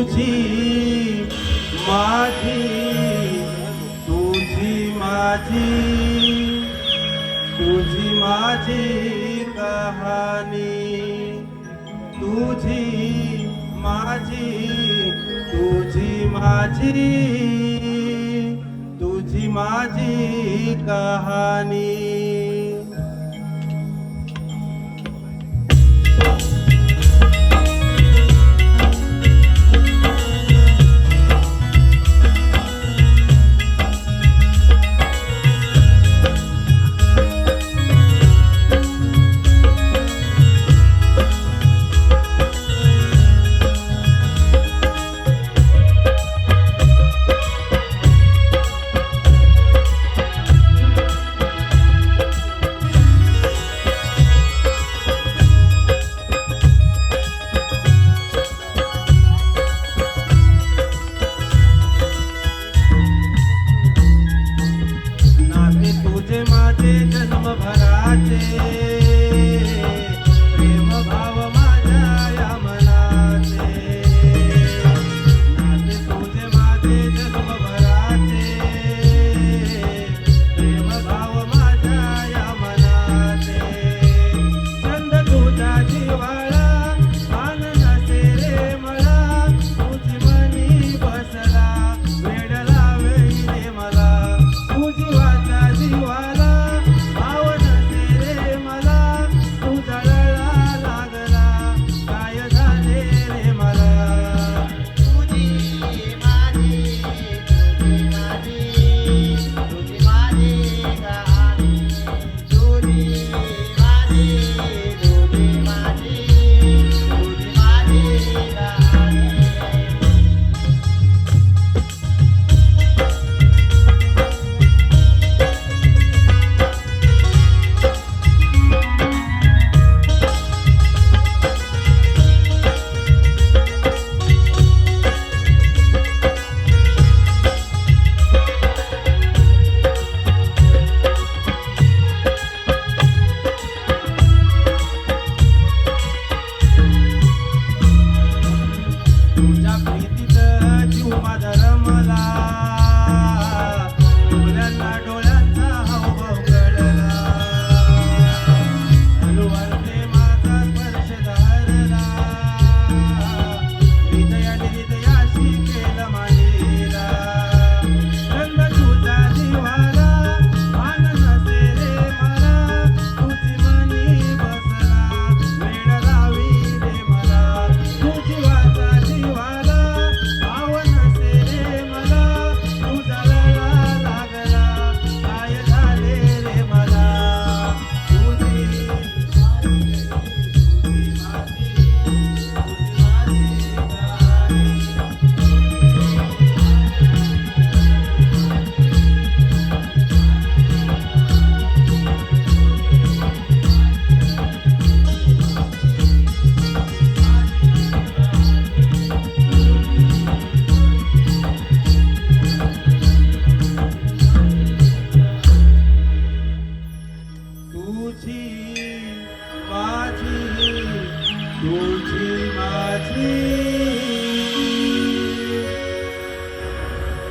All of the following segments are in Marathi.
तुझी माझी तुझी माझी तुझी माझी कहाणी तुझी माझी तुझी माझी तुझी माझी कहाणी प्रेम भाव माझ्या या मनाचे नाते तुझे माझे जन्मभराचे प्रेम भाव माझ्या या मनाचे छंद तुझा जिव्हाळा मान नसे रे मला तुझी मनी बसला वेड लावे रे मला तुझी वाचा जिव्हाळा तुझ्या प्रीतीत जीव माझा रमला डोळ्यांना डोळ्यांचा हावभाव कळला अनुवारते माझा स्पर्श धरला हृदयाने हृदयाशी केला मानेला रंग तुझा जिव्हाळा मान नसे रे मला तुझी मनी बसला वेड लावी रे मला तुझी वाचा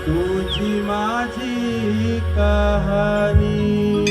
तुझी माझी कहाणी।